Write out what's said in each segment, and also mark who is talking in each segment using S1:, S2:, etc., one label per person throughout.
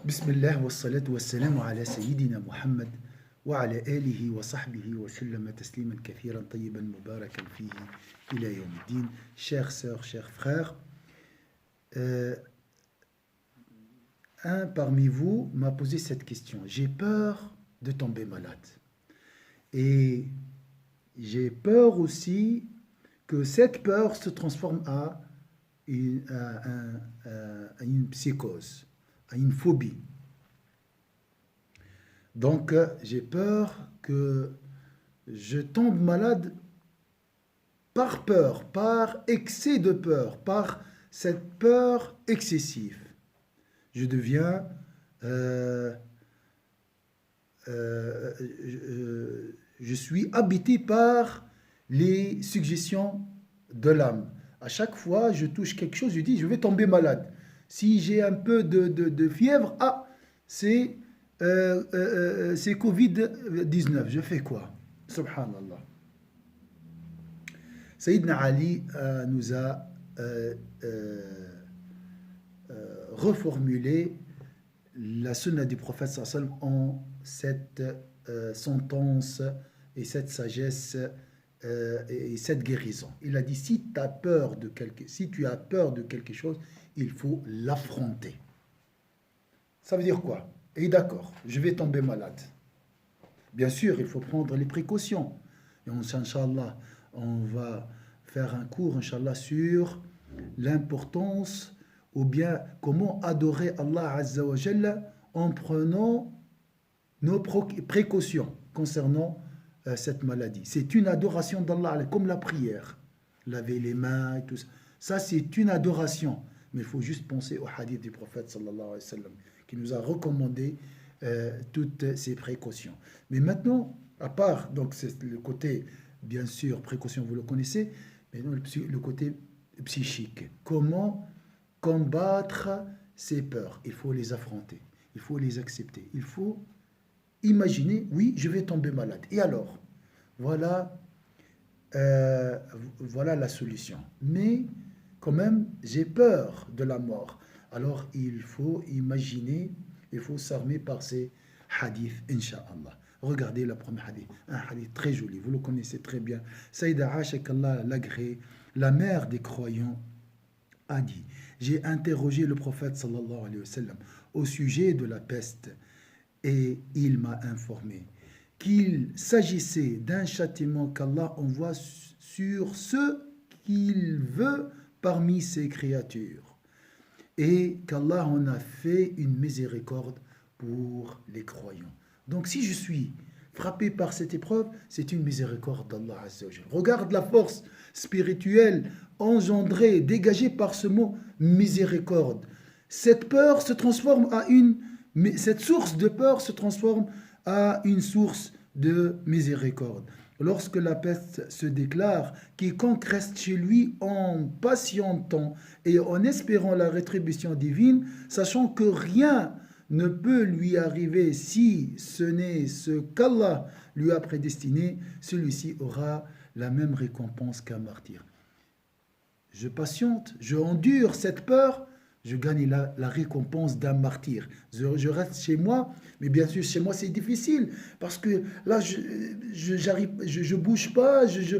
S1: بسم الله والصلاة والسلام على سيدنا محمد وعلى آله وصحبه وسلم تسليما كثيرا طيبا مباركا فيه إلى يوم الدين. Chères sœurs, chers frères, un parmi vous m'a posé cette question. J'ai peur de tomber malade. Et j'ai peur aussi que cette peur se transforme à une psychose, à une phobie. Donc, j'ai peur que je tombe malade par peur, par excès de peur, par cette peur excessive. Je deviens, je suis habité par les suggestions de l'âme. À chaque fois, je touche quelque chose, je dis, je vais tomber malade. Si j'ai un peu de fièvre, c'est Covid-19. Je fais quoi? Subhanallah. Sayyidina Ali nous a reformulé la sunna du prophète sallallahu alayhi wa sallam en cette sentence et cette sagesse et cette guérison. Il a dit, si tu as peur de quelque chose, il faut l'affronter. Ça veut dire quoi? Et d'accord, je vais tomber malade. Bien sûr, il faut prendre les précautions. Et Inch'Allah, on va faire un cours, Inch'Allah, sur l'importance ou bien comment adorer Allah Azza wa Jalla en prenant nos précautions concernant cette maladie. C'est une adoration d'Allah, comme la prière. Laver les mains et tout ça. Ça, c'est une adoration. Mais il faut juste penser au hadith du prophète sallallahu alayhi wa sallam qui nous a recommandé toutes ces précautions. Mais maintenant, à part, donc c'est le côté, bien sûr, précaution, vous le connaissez, mais non, le côté psychique. Comment combattre ces peurs? Il faut les affronter, il faut les accepter, il faut imaginer, oui, je vais tomber malade. Et alors, voilà la solution. Mais quand même, j'ai peur de la mort. Alors, il faut imaginer, il faut s'armer par ces hadiths, Inch'Allah. Regardez le premier hadith, un hadith très joli, vous le connaissez très bien. Saïda Aïcha, qu'Allah l'agrée, la mère des croyants, a dit, j'ai interrogé le prophète sallallahu alayhi wa sallam au sujet de la peste et il m'a informé qu'il s'agissait d'un châtiment qu'Allah envoie sur ceux qu'il veut parmi ses créatures et qu'Allah en a fait une miséricorde pour les croyants. Donc si je suis frappé par cette épreuve, c'est une miséricorde d'Allah Azza wa Jalla. Regarde la force spirituelle engendrée, dégagée par ce mot miséricorde. Cette peur se transforme cette source de peur se transforme à une source de miséricorde. Lorsque la peste se déclare, quiconque reste chez lui en patientant et en espérant la rétribution divine, sachant que rien ne peut lui arriver si ce n'est ce qu'Allah lui a prédestiné, celui-ci aura la même récompense qu'un martyr. Je patiente, je endure cette peur, je gagne la récompense d'un martyr. Je reste chez moi, mais bien sûr, chez moi, c'est difficile, parce que là, je bouge pas, je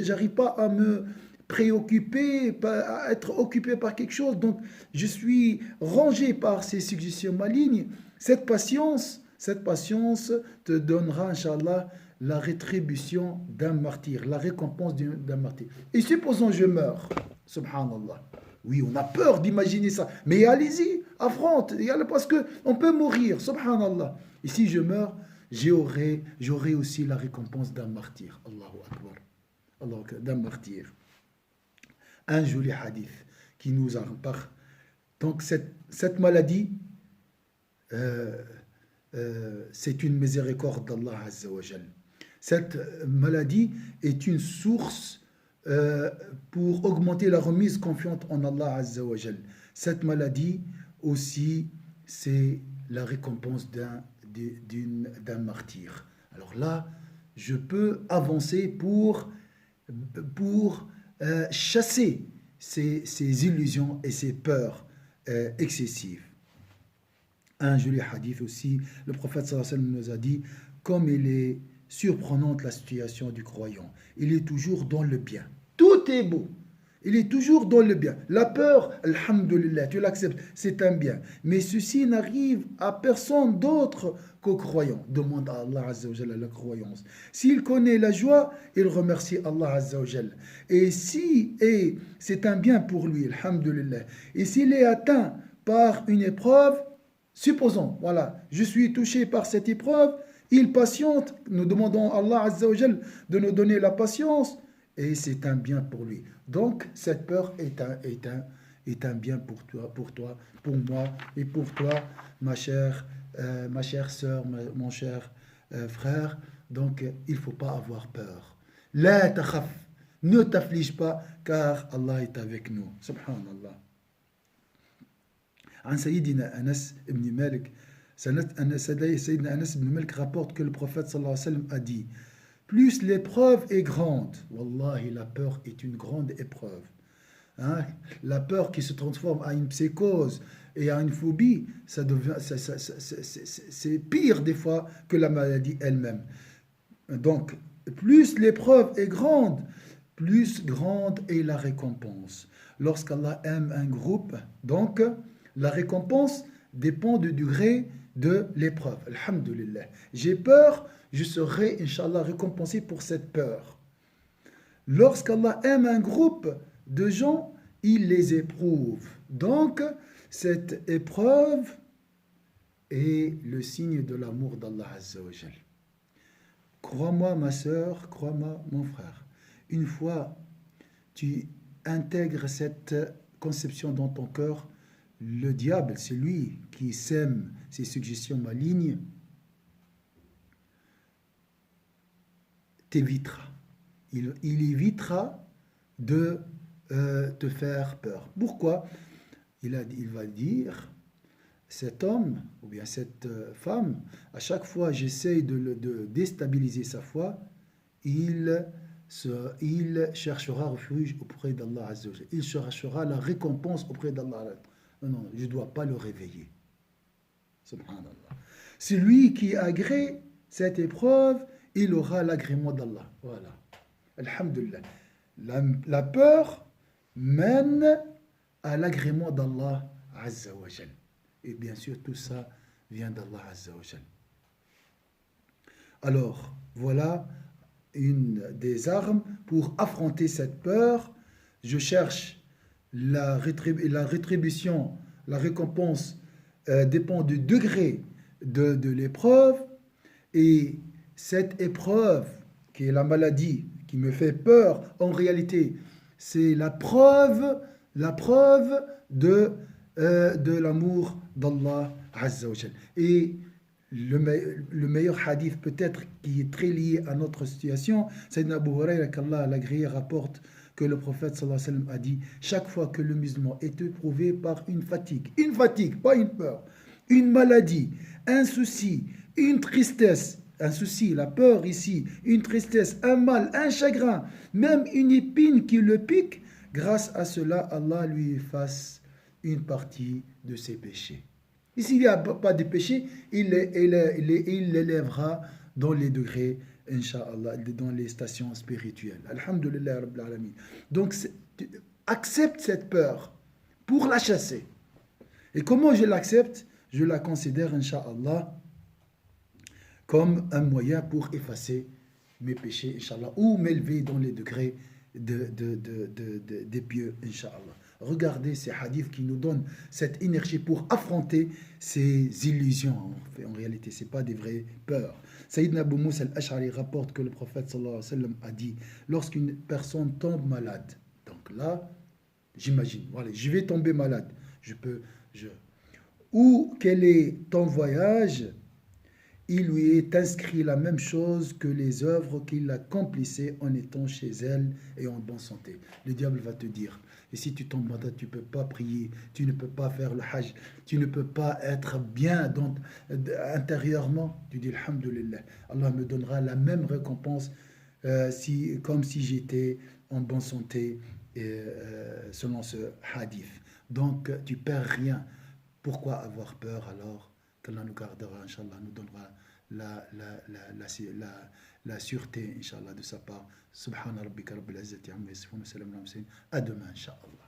S1: n'arrive pas à me préoccuper, à être occupé par quelque chose, donc je suis rangé par ces suggestions malignes. Cette patience te donnera, Inch'Allah, la rétribution d'un martyr, la récompense d'un martyr. Et supposons je meurs, subhanallah. Oui, on a peur d'imaginer ça. Mais allez-y, affronte. Parce qu'on peut mourir, subhanallah. Et si je meurs, j'aurai aussi la récompense d'un martyr. Allahu Akbar. Allahu Akbar, d'un martyr. Un joli hadith qui nous en parle. Donc cette maladie, c'est une miséricorde d'Allah Azza wa Jal. Cette maladie est une source pour augmenter la remise confiante en Allah Azza wa Jal. Cette maladie aussi, c'est la récompense d'un martyr. Alors là, je peux avancer pour chasser ces illusions et ces peurs excessives. Un joli hadith aussi, le prophète sallallahu alayhi wa sallam nous a dit, comme il est surprenante la situation du croyant, il est toujours dans le bien. Tout est beau. Il est toujours dans le bien. La peur, alhamdulillah, tu l'acceptes, c'est un bien. Mais ceci n'arrive à personne d'autre qu'aux croyants. Demande à Allah Azza wa Jalla la croyance. S'il connaît la joie, il remercie Allah Azza wa Jalla. Et c'est un bien pour lui, alhamdulillah. Et s'il est atteint par une épreuve, supposons, voilà, je suis touché par cette épreuve, il patiente, nous demandons à Allah Azza wa Jalla de nous donner la patience, et c'est un bien pour lui. Donc, cette peur est un bien pour toi, pour moi, et pour toi, ma chère sœur, mon cher frère. Donc, il ne faut pas avoir peur. La takhaf, ne t'afflige pas, car Allah est avec nous. Subhanallah. عن سيدنا أنس بن مالك سيدنا أنس بن مالك rapporte que le prophète sallallahu alayhi wa sallam a dit, plus l'épreuve est grande, wallahi, la peur est une grande épreuve. Hein? La peur qui se transforme à une psychose et à une phobie, c'est pire des fois que la maladie elle-même. Donc, plus l'épreuve est grande, plus grande est la récompense. Lorsqu'Allah aime un groupe, donc, la récompense dépend du degré de l'épreuve. Alhamdulillah. J'ai peur, je serai, Inch'Allah, récompensé pour cette peur. Lorsqu'Allah aime un groupe de gens, il les éprouve. Donc, cette épreuve est le signe de l'amour d'Allah Azza wa Jal. Crois-moi, ma sœur, crois-moi, mon frère. Une fois tu intègres cette conception dans ton cœur, le diable, c'est lui qui sème ses suggestions malignes, t'évitera. Il évitera de te faire peur. Pourquoi? Il va dire, cet homme ou bien cette femme, à chaque fois j'essaye de déstabiliser sa foi, il cherchera refuge auprès d'Allah Azza wa Jalla. Il cherchera la récompense auprès d'Allah. Non, je ne dois pas le réveiller. Subhanallah. Celui qui agrée cette épreuve, il aura l'agrément d'Allah. Voilà. Alhamdulillah. La peur mène à l'agrément d'Allah Azza wa Jal. Et bien sûr, tout ça vient d'Allah Azza wa Jal. Alors, voilà une des armes pour affronter cette peur. Je cherche la rétribution, la récompense dépend du degré de l'épreuve. Et cette épreuve, qui est la maladie, qui me fait peur, en réalité, c'est la preuve de l'amour d'Allah Azza wa Jal. Et le meilleur hadith peut-être qui est très lié à notre situation, Sayyidina Abu Hurayra, qu'Allah l'agréé, rapporte que le prophète sallallahu alayhi wa sallam a dit, chaque fois que le musulman est éprouvé par une fatigue, pas une peur, une maladie, un souci, une tristesse, un souci, la peur ici, une tristesse, un mal, un chagrin, même une épine qui le pique, grâce à cela, Allah lui efface une partie de ses péchés. Et s'il n'y a pas de péché, il l'élèvera dans les degrés, Inch'Allah, dans les stations spirituelles. Alhamdulillah Rabbil Alamin. Donc, accepte cette peur pour la chasser. Et comment je l'accepte? Je la considère, Inch'Allah, comme un moyen pour effacer mes péchés, Inch'Allah, ou m'élever dans les degrés des pieux, Inch'Allah. Regardez ces hadiths qui nous donnent cette énergie pour affronter ces illusions. En réalité, ce n'est pas des vraies peurs. Sayyidina Abu Musa al-Ash'ari rapporte que le prophète sallallahu alayhi wa sallam a dit, lorsqu'une personne tombe malade, donc là, j'imagine, voilà, je vais tomber malade, ou qu'elle est en voyage, il lui est inscrit la même chose que les œuvres qu'il accomplissait en étant chez elle et en bonne santé. Le diable va te dire, et si tu tombes malade, tu ne peux pas prier, tu ne peux pas faire le hajj, tu ne peux pas être bien intérieurement. Tu dis, alhamdulillah, Allah me donnera la même récompense comme si j'étais en bonne santé selon ce hadith. Donc, tu perds rien. Pourquoi avoir peur alors qu'Allah nous gardera, Inch'Allah, nous donnera la sûreté, Inch'Allah, de sa part. Subhana rabbika rabbil izzati amma yasifun wa salamun ala al mursalin. À demain, Inch'Allah.